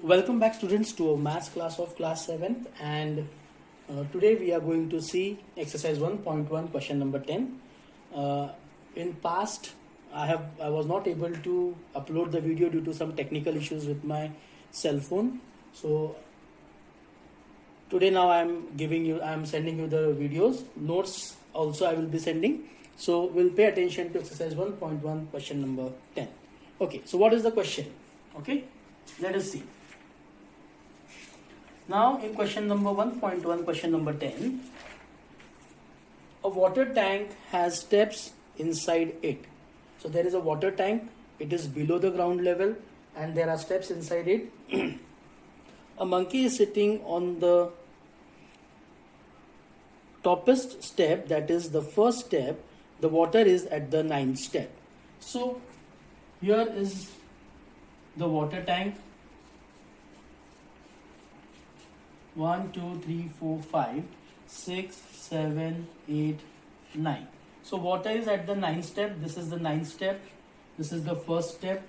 Welcome back students to our maths class of class 7th, and today we are going to see exercise 1.1 question number 10. In past I was not able to upload the video due to some technical issues with my cell phone. So today now I am sending you the videos, notes also I will be sending. So we'll pay attention to exercise 1.1 question number 10. Okay, so what is the question? Okay, let us see. Now in question number 1.1, question number 10, a water tank has steps inside it. So there is a water tank, it is below the ground level and there are steps inside it. A monkey is sitting on the toppest step, that is the first step. The water is at the 9th step. So here is the water tank. 1, 2, 3, 4, 5, 6, 7, 8, 9. So water is at the 9th step. This is the 9th step. This is the first step.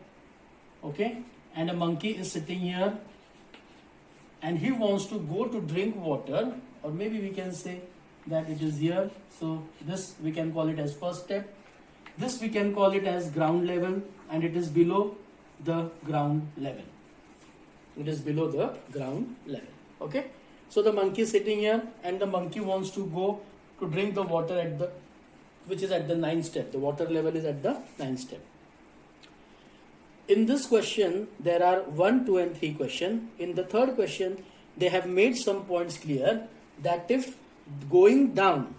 Okay. And a monkey is sitting here. And he wants to go to drink water. Or maybe we can say that it is here. So this we can call it as first step. This we can call it as ground level. And it is below the ground level. It is below the ground level. Okay, so the monkey is sitting here and the monkey wants to go to drink the water which is at the 9th step. The water level is at the 9th step. In this question, there are 1, 2 and 3 questions. In the third question, they have made some points clear that if going down,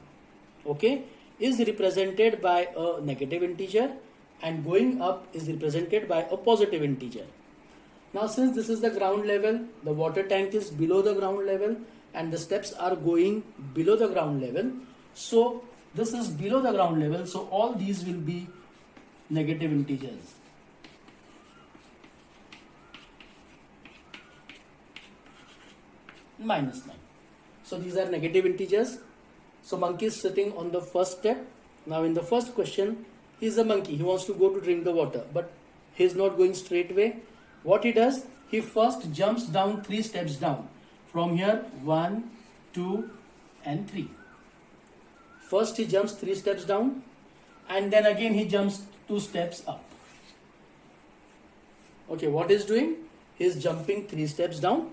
okay, is represented by a negative integer and going up is represented by a positive integer. Now since this is the ground level, the water tank is below the ground level and the steps are going below the ground level. So this is below the ground level, so all these will be negative integers. -9. So these are negative integers. So monkey is sitting on the first step. Now in the first question, he is a monkey. He wants to go to drink the water, but he is not going straight away. What he does, he first jumps down 3 steps down. From here, 1, 2 and 3. First he jumps 3 steps down and then again he jumps 2 steps up. Okay, what he's doing? He is jumping 3 steps down,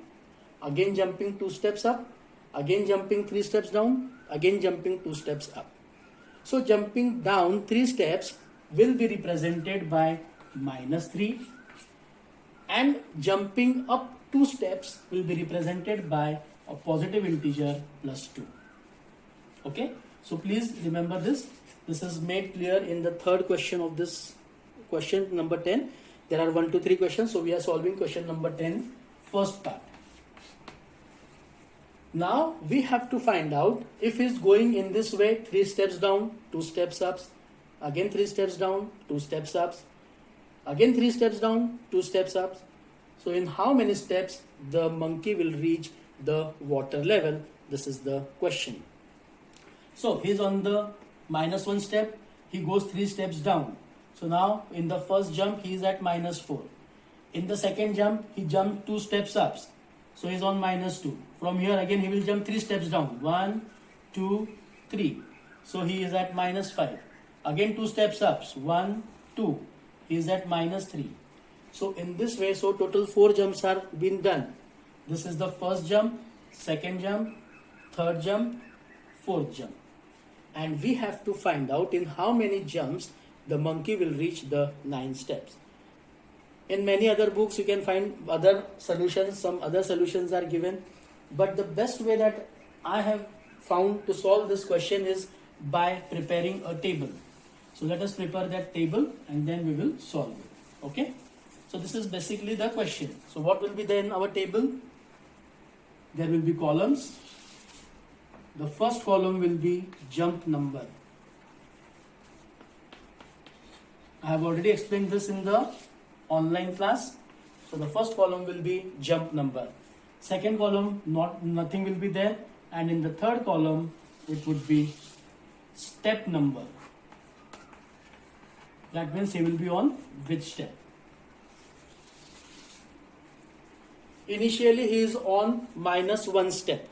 again jumping 2 steps up, again jumping 3 steps down, again jumping 2 steps up. So jumping down 3 steps will be represented by -3. And jumping up 2 steps will be represented by a positive integer +2. Okay, so please remember this. This is made clear in the third question of this question number 10. There are 1, 2, 3 questions. So we are solving question number 10, first part. Now we have to find out if he is going in this way, 3 steps down, 2 steps up, again 3 steps down, 2 steps up, again 3 steps down, 2 steps up. So in how many steps the monkey will reach the water level? This is the question. So he is on the -1 step. He goes 3 steps down. So now in the first jump he is at -4. In the second jump he jumped 2 steps up. So he is on -2. From here again he will jump 3 steps down. 1, 2, 3. So he is at -5. Again 2 steps up. 1, 2. He is at -3. So in this way, so total 4 jumps are been done. This is the first jump, second jump, third jump, fourth jump. And we have to find out in how many jumps the monkey will reach the 9 steps. In many other books you can find other solutions, some other solutions are given. But the best way that I have found to solve this question is by preparing a table. So let us prepare that table and then we will solve it. Okay. So this is basically the question. So what will be there in our table? There will be columns. The first column will be jump number. I have already explained this in the online class. So the first column will be jump number. Second column, nothing will be there. And in the third column, it would be step number. That means he will be on which step. initially he is on minus 1 step.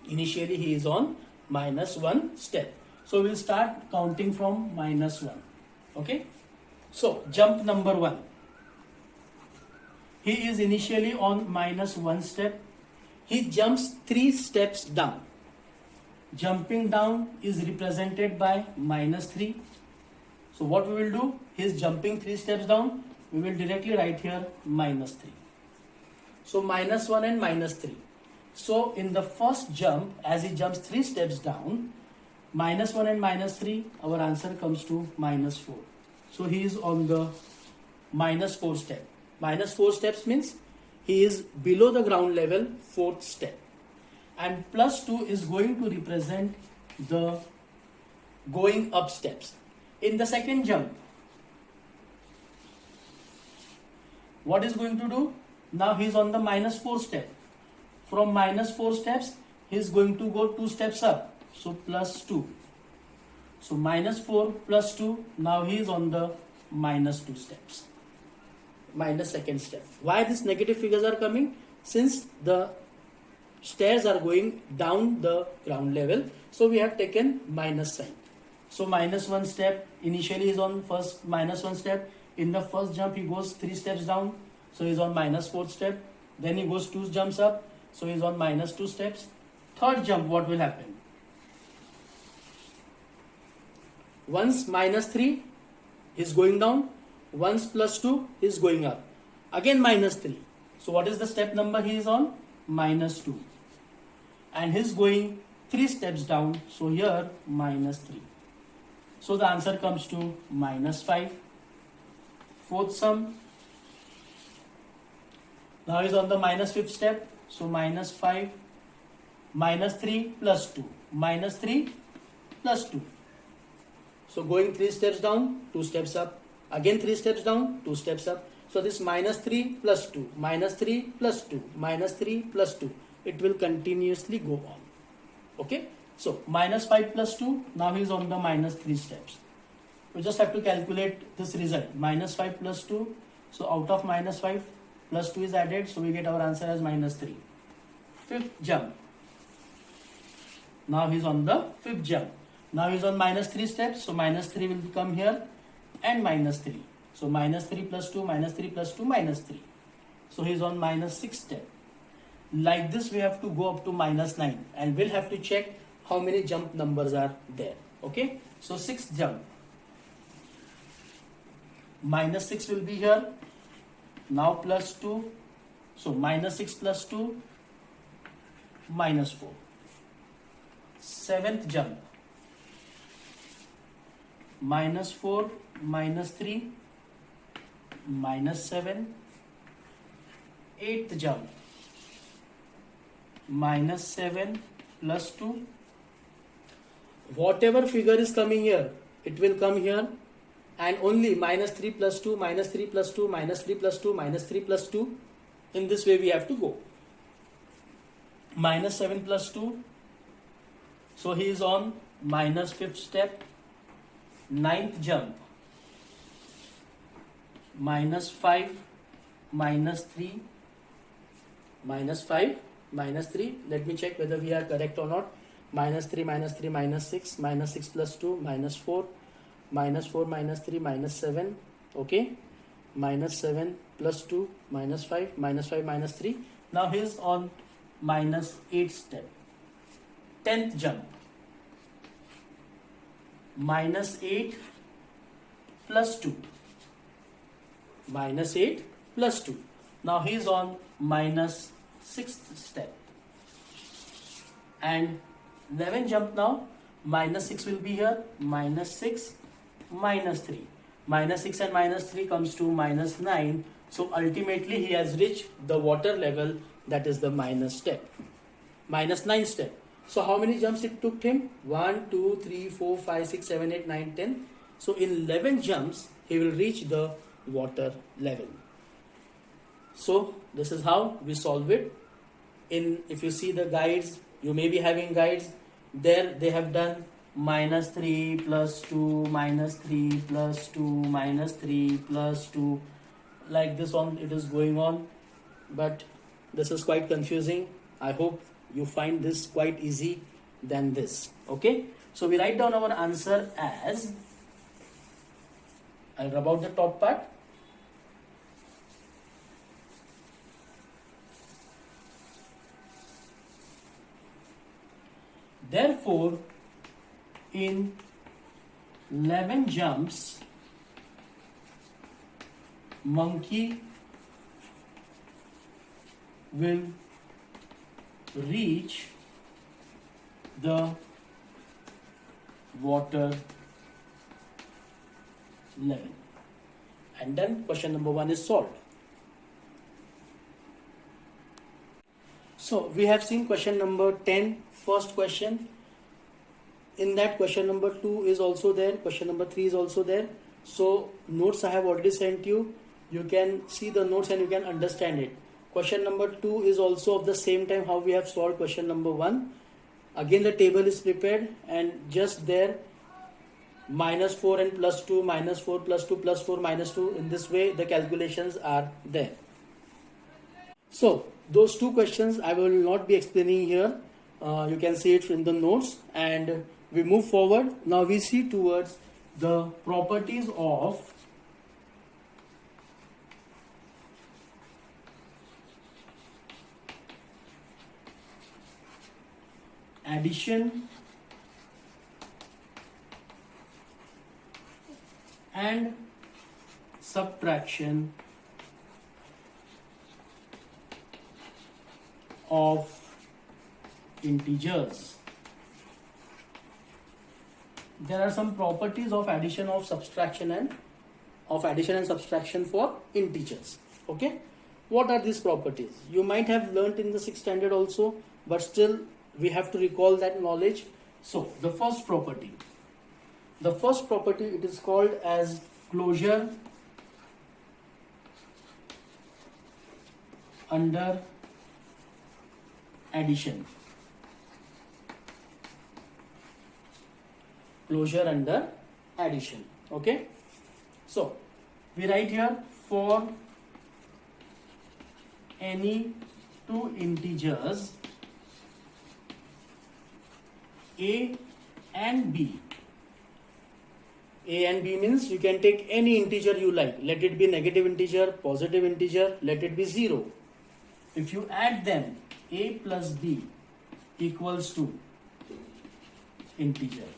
Initially he is on minus 1 step. So we'll start counting from minus 1. Okay. So jump number 1. He is initially on minus 1 step. He jumps 3 steps down. Jumping down is represented by minus 3. So what we will do, he is jumping 3 steps down. We will directly write here minus 3. So minus 1 and minus 3. So in the first jump, as he jumps 3 steps down, minus 1 and minus 3, our answer comes to minus 4. So he is on the minus 4 step. Minus 4 steps means he is below the ground level, 4th step. And plus 2 is going to represent the going up steps. In the second jump, what is going to do? Now he is on the minus 4 step. From minus 4 steps, he is going to go 2 steps up. So plus 2. So minus 4 plus 2. Now he is on the minus 2 steps. Minus second step. Why these negative figures are coming? Since the stairs are going down the ground level, so we have taken minus sign. So minus 1 step. Initially he is on first minus 1 step. In the first jump he goes 3 steps down. So he is on minus 4th step. Then he goes 2 jumps up. So he is on minus 2 steps. Third jump, what will happen? Once minus 3 is going down. Once plus 2 is going up. Again minus 3. So what is the step number he is on? Minus 2. And he is going 3 steps down. So here minus 3. So the answer comes to minus 5. Fourth sum. Now he is on the minus 5th step. So minus 5. Minus 3 plus 2. Minus 3 plus 2. So going 3 steps down, 2 steps up. Again 3 steps down, 2 steps up. So this minus 3 plus 2, minus 3 plus 2, minus 3 plus 2. It will continuously go on. Okay. So minus 5 plus 2, now he is on the minus 3 steps. We just have to calculate this result. Minus 5 plus 2. So out of minus 5, plus 2 is added. So we get our answer as minus 3. Fifth jump. Now he is on the 5th jump. Now he is on minus 3 steps. So minus 3 will come here and minus 3. So minus 3 plus 2, minus 3 plus 2, minus 3. So he is on minus 6 step. Like this we have to go up to minus 9. And we'll have to check how many jump numbers are there. Okay. So 6th jump. Minus 6 will be here. Now plus 2. So minus 6 plus 2. Minus 4. 7th jump. Minus 4, minus 3, minus 7. 8th jump. Minus 7 plus 2. Whatever figure is coming here, it will come here. And only minus 3 plus 2, minus 3 plus 2, minus 3 plus 2, minus 3 plus 2. In this way we have to go. Minus 7 plus 2. So he is on minus 5th step. 9th jump. Minus 5, minus 3. Minus 5, minus 3. Let me check whether we are correct or not. Minus 3, minus 3, minus 6. Minus 6 plus 2, minus 4. Minus 4, minus 3, minus 7. Okay. Minus 7 plus 2, minus 5. Minus 5, minus 3. Now he is on minus 8th step. 10th jump. Minus 8 plus 2. Minus 8 plus 2. Now he is on minus 6th step. And 11th jump now. Minus 6 will be here. Minus 6, minus 3. Minus 6 and minus 3 comes to minus 9. So ultimately he has reached the water level, that is the minus step. Minus 9 step. So how many jumps it took him? 1, 2, 3, 4, 5, 6, 7, 8, 9, 10. So in 11 jumps, he will reach the water level. So this is how we solve it. If you see the guides, you may be having guides. There they have done minus 3 plus 2, minus 3 plus 2, minus 3 plus 2. Like this on, it is going on. But This is quite confusing. I hope you find this quite easy than this. Okay, so we write down our answer as, I'll rub out the top part. Therefore, in 11 jumps, monkey will reach the water level. And then question number 1 is solved. So we have seen question number 10, first question. In that, question number 2 is also there, question number 3 is also there. So notes I have already sent you. You can see the notes and you can understand it. Question number 2 is also of the same time how we have solved question number 1. Again the table is prepared, and just there -4 and +2, -4 +2 +4 -2. In this way the calculations are there. So those two questions I will not be explaining here. You can see it in the notes, and we move forward. Now we see towards the properties of addition and subtraction of integers. There are some properties of addition and subtraction for integers. Okay, what are these properties? You might have learnt in the 6th standard also, but still we have to recall that knowledge. So the first property, it is called as closure under addition. Closure under addition. Okay, so we write here, for any two integers a and b. A and b means you can take any integer you like. Let it be negative integer, positive integer, let it be 0. If you add them, a plus b equals to integer.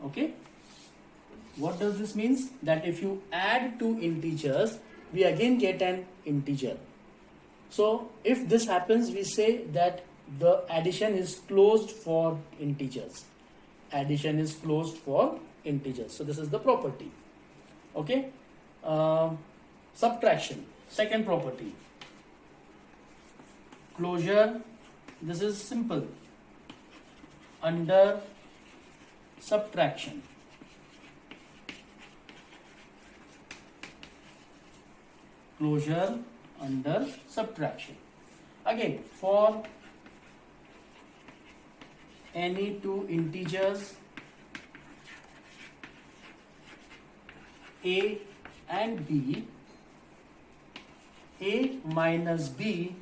Okay, what does this means? That if you add two integers, we again get an integer. So if this happens, we say that the addition is closed for integers. Addition is closed for integers. So this is the property. Okay, subtraction, second property. Closure, this is simple, under subtraction. Closure under subtraction. Again, for any two integers a and b, a minus b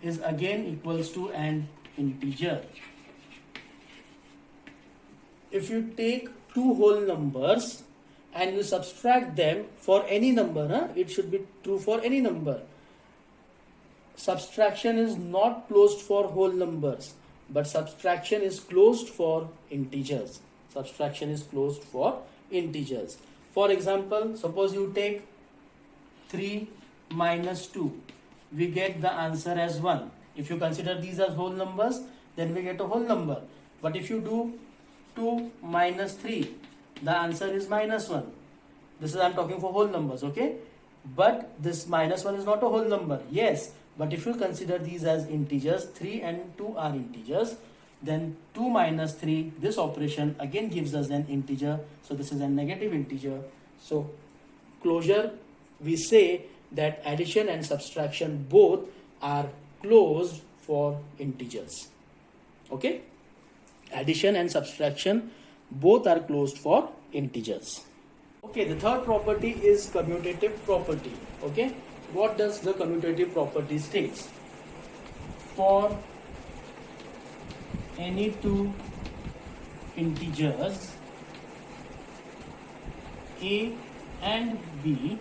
is again equals to an integer. If you take two whole numbers and you subtract them for any number, it should be true for any number. Subtraction is not closed for whole numbers, but subtraction is closed for integers. Subtraction is closed for integers. For example, suppose you take 3 minus 2, we get the answer as 1. If you consider these as whole numbers, then we get a whole number. But if you do 2 minus 3, the answer is minus 1. This is, I'm talking for whole numbers, okay? But this minus 1 is not a whole number. Yes, but if you consider these as integers, 3 and 2 are integers, then 2 minus 3, this operation again gives us an integer. So this is a negative integer. So closure, we say that addition and subtraction both are closed for integers. Okay? Addition and subtraction both are closed for integers. Okay, the third property is commutative property. Okay, what does the commutative property states? For any two integers a and b,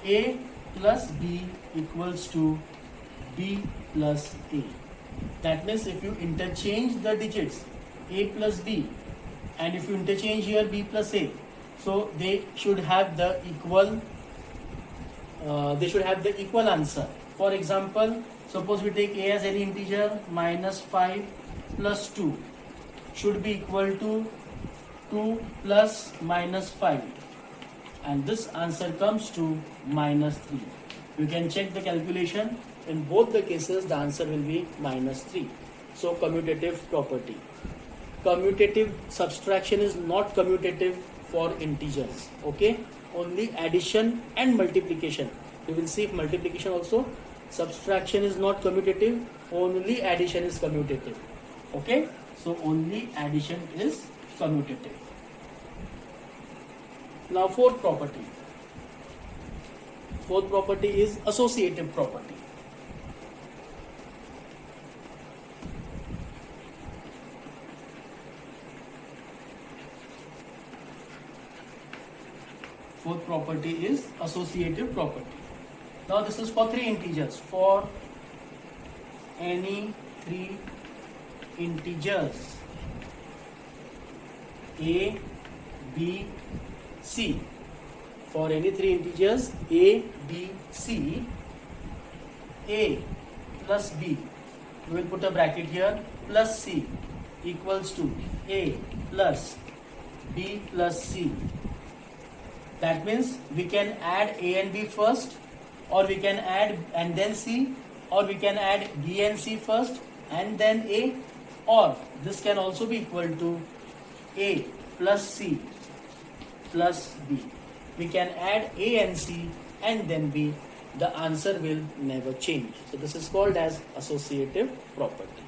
a plus b equals to b plus a. That means if you interchange the digits a plus b, and if you interchange here b plus a, so they should have the equal answer. For example, suppose we take a as any integer, minus 5 plus 2 should be equal to 2 plus minus 5, and this answer comes to minus 3. You can check the calculation. In both the cases the answer will be minus 3. So commutative property. Commutative subtraction is not commutative for integers. Okay, only addition and multiplication. We will see if multiplication also. Subtraction is not commutative, only addition is commutative. Okay, so only addition is commutative. Now fourth property. Fourth property is associative property. Fourth property is associative property. Now this is for three integers. For any three integers a, b, c. For any three integers a, b, c, a plus b, we will put a bracket here, plus c equals to a plus b plus c. That means we can add a and b first, or we can add and then c, or we can add b and c first and then a, or this can also be equal to a plus c plus b. We can add a and c and then b. The answer will never change. So this is called as associative property.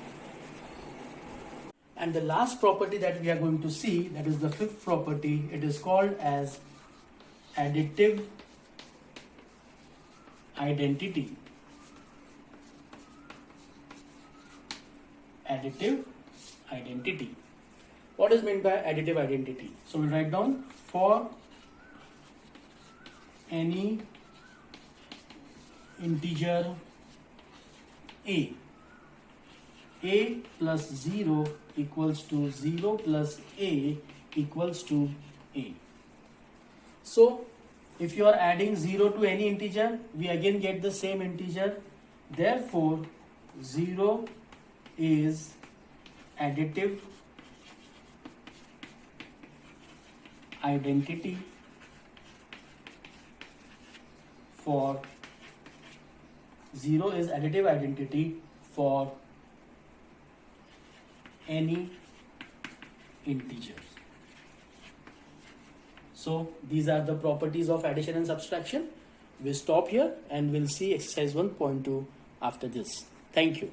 And the last property that we are going to see, that is the fifth property, it is called as additive identity. Additive identity. What is meant by additive identity? So we write down, for any integer a plus 0 equals to 0 plus a equals to a. So if you are adding 0 to any integer, we again get the same integer. Therefore 0 is additive identity for 0 is additive identity for any integers. So these are the properties of addition and subtraction. We'll stop here and we'll see exercise 1.2 after this. Thank you.